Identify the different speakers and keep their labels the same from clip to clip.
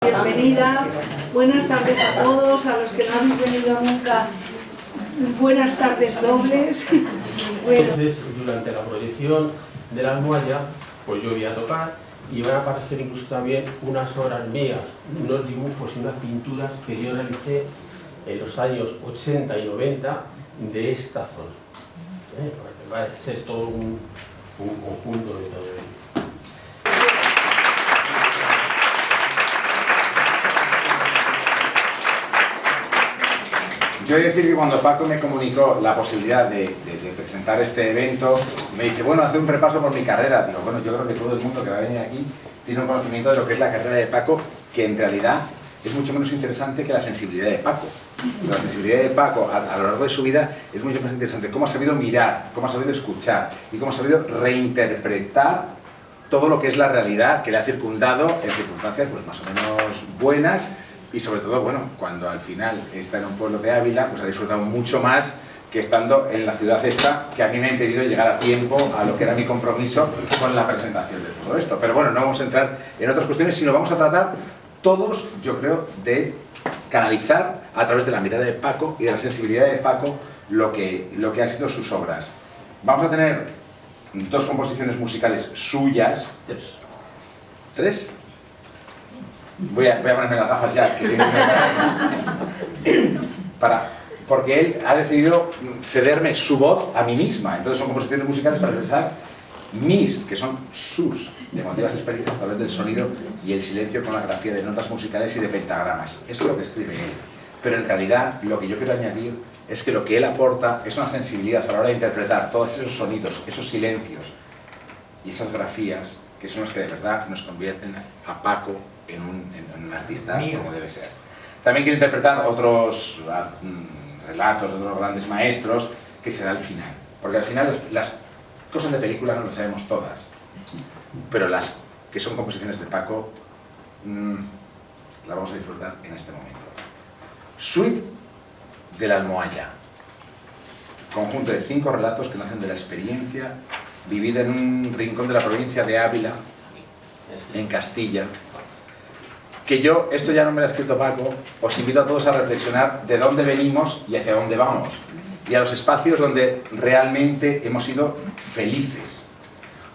Speaker 1: Bienvenida, buenas tardes a todos, a los que no habéis venido nunca, buenas tardes dobles. Bueno.
Speaker 2: Entonces, durante la proyección de la almohada, pues yo voy a tocar y van a aparecer incluso también unas obras mías, unos dibujos y unas pinturas que yo realicé en los años 80 y 90 de esta zona. Va a ser todo un conjunto de todo ello.
Speaker 3: Yo he de decir que cuando Paco me comunicó la posibilidad de presentar este evento, me dice, bueno, hace un repaso por mi carrera. Digo, bueno, yo creo que todo el mundo que va a venir aquí tiene un conocimiento de lo que es la carrera de Paco, que en realidad es mucho menos interesante que la sensibilidad de Paco. La sensibilidad de Paco a lo largo de su vida es mucho más interesante. Cómo ha sabido mirar, cómo ha sabido escuchar y cómo ha sabido reinterpretar todo lo que es la realidad que le ha circundado en circunstancias pues, más o menos buenas. Y sobre todo, bueno, cuando al final está en un pueblo de Ávila, pues ha disfrutado mucho más que estando en la ciudad esta, que a mí me ha impedido llegar a tiempo a lo que era mi compromiso con la presentación de todo esto. Pero bueno, no vamos a entrar en otras cuestiones, sino vamos a tratar todos, yo creo, de canalizar a través de la mirada de Paco y de la sensibilidad de Paco lo que han sido sus obras. Vamos a tener dos composiciones musicales suyas. ¿Tres? Voy a ponerme las gafas ya, porque él ha decidido cederme su voz a mí misma. Entonces son composiciones musicales para expresar que son sus emotivas experiencias a través del sonido y el silencio con la grafía de notas musicales y de pentagramas. Esto es lo que escribe él. Pero en realidad lo que yo quiero añadir es que lo que él aporta es una sensibilidad a la hora de interpretar todos esos sonidos, esos silencios y esas grafías que son los que de verdad nos convierten a Paco en un artista como debe ser. También quiero interpretar otros relatos de otros grandes maestros, que será al final. Porque al final las cosas de película no las sabemos todas, pero las que son composiciones de Paco las vamos a disfrutar en este momento. Suite de la Almohalla. Conjunto de 5 relatos que nacen de la experiencia vivida en un rincón de la provincia de Ávila, en Castilla. Que yo, esto ya no me lo ha escrito Paco, os invito a todos a reflexionar de dónde venimos y hacia dónde vamos. Y a los espacios donde realmente hemos sido felices.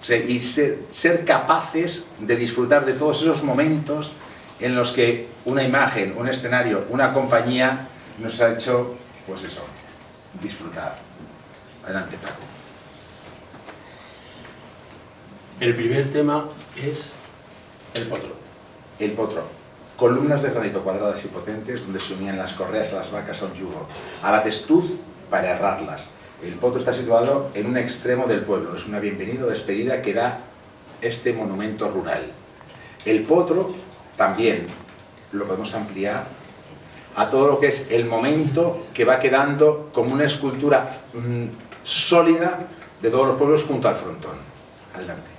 Speaker 3: O sea, y ser capaces de disfrutar de todos esos momentos en los que una imagen, un escenario, una compañía nos ha hecho, pues eso, disfrutar. Adelante, Paco.
Speaker 2: El primer tema es el potro.
Speaker 3: El potro. Columnas de granito cuadradas y potentes donde se unían las correas a las vacas a un yugo, a la testuz para herrarlas. El potro está situado en un extremo del pueblo, es una bienvenida o despedida que da este monumento rural. El potro también lo podemos ampliar a todo lo que es el momento que va quedando como una escultura sólida de todos los pueblos junto al frontón. Adelante.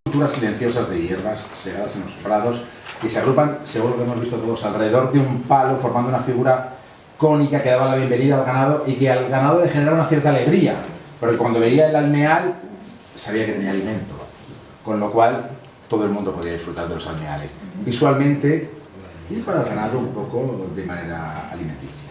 Speaker 3: culturas silenciosas de hierbas segadas en los prados que se agrupan, seguro que hemos visto todos, alrededor de un palo, formando una figura cónica que daba la bienvenida al ganado y que al ganado le generaba una cierta alegría, porque cuando veía el almeal sabía que tenía alimento, con lo cual todo el mundo podía disfrutar de los almeales, visualmente y para el ganado un poco de manera alimenticia.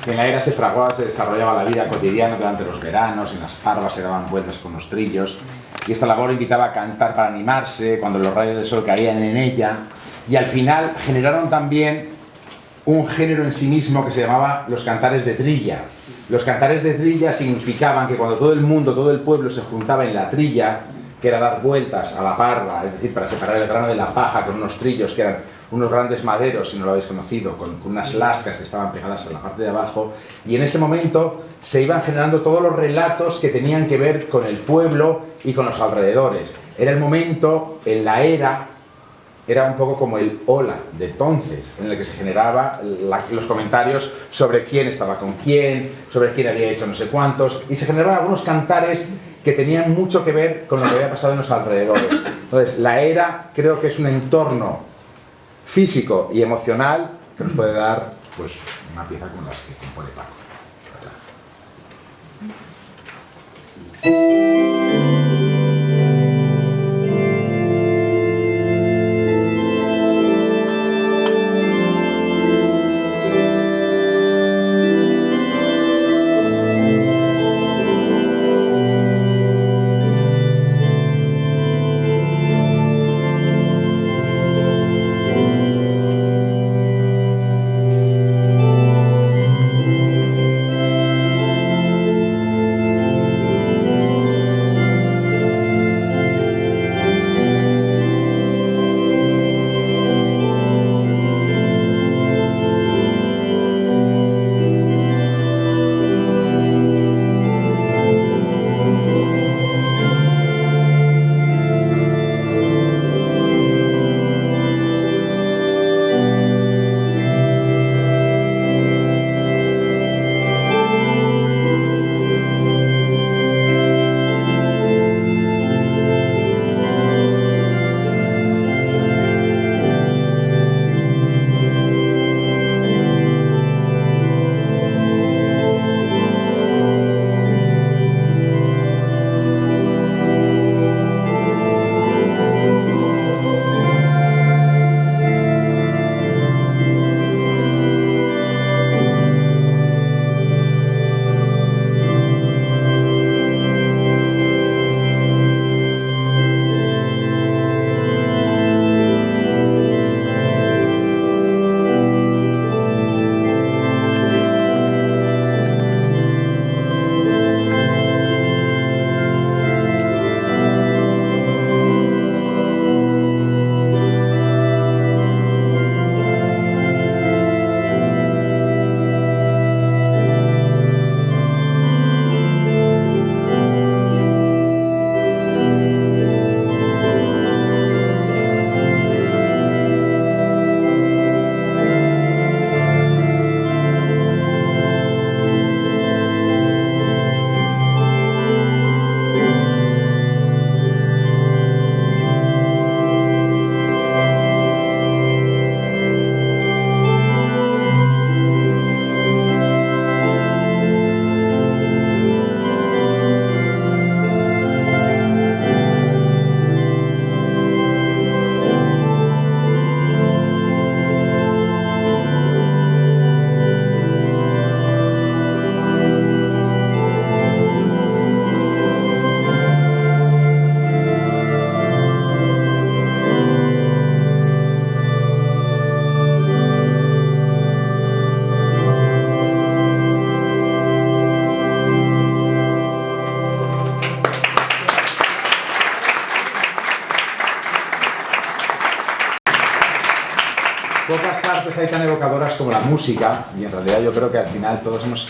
Speaker 3: En la era se fraguaba, se desarrollaba la vida cotidiana durante los veranos, en las parvas se daban vueltas con los trillos, y esta labor invitaba a cantar para animarse cuando los rayos del sol caían en ella, y al final generaron también un género en sí mismo que se llamaba los cantares de trilla. Los cantares de trilla significaban que cuando todo el mundo, todo el pueblo se juntaba en la trilla, que era dar vueltas a la parva, es decir, para separar el grano de la paja con unos trillos que eran unos grandes maderos, si no lo habéis conocido, con unas lascas que estaban pegadas en la parte de abajo, y en ese momento se iban generando todos los relatos que tenían que ver con el pueblo y con los alrededores. Era el momento, en la era un poco como el hola de entonces, en el que se generaba los comentarios sobre quién estaba con quién, sobre quién había hecho no sé cuántos, y se generaban algunos cantares que tenían mucho que ver con lo que había pasado en los alrededores. Entonces, la era creo que es un entorno físico y emocional que nos puede dar pues una pieza como las que compone Paco. pocas artes hay tan evocadoras como la música, y en realidad yo creo que al final todos nos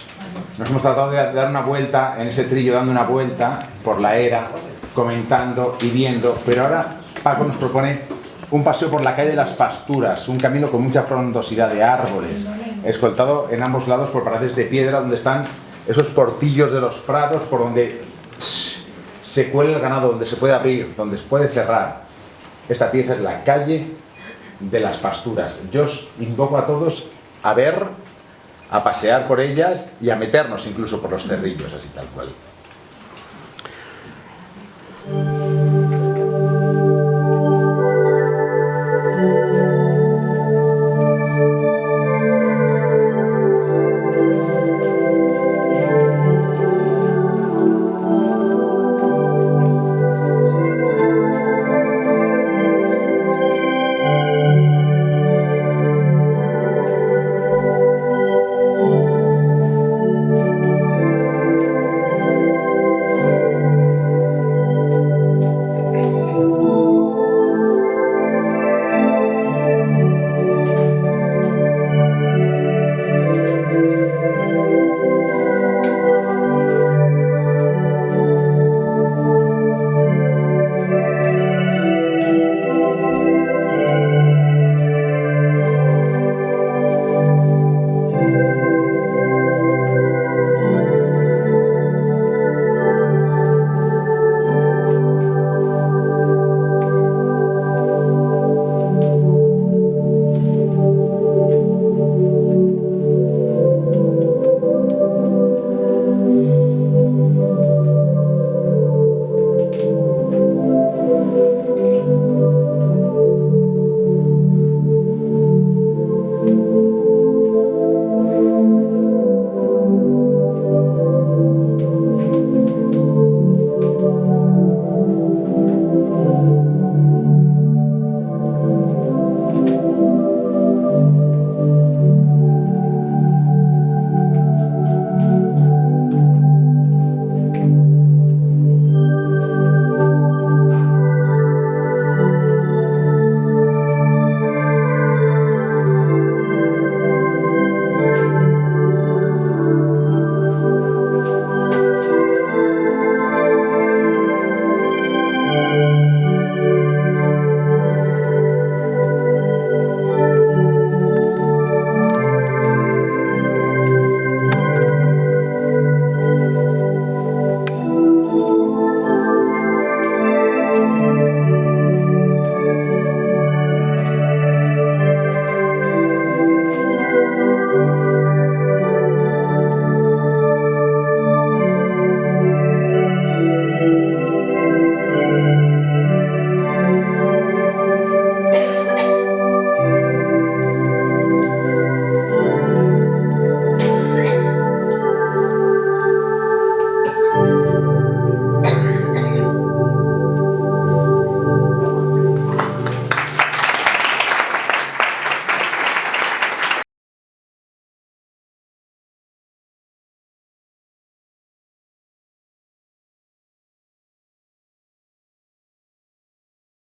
Speaker 3: hemos tratado de dar una vuelta en ese trillo, dando una vuelta por la era, comentando y viendo, pero ahora Paco nos propone un paseo por la calle de las Pasturas, un camino con mucha frondosidad de árboles, escoltado en ambos lados por paredes de piedra donde están esos portillos de los prados por donde se cuela el ganado, donde se puede abrir, donde se puede cerrar. Esta pieza es la calle de las Pasturas. Yo os invoco a todos a ver, a pasear por ellas y a meternos incluso por los cerrillos, así tal cual.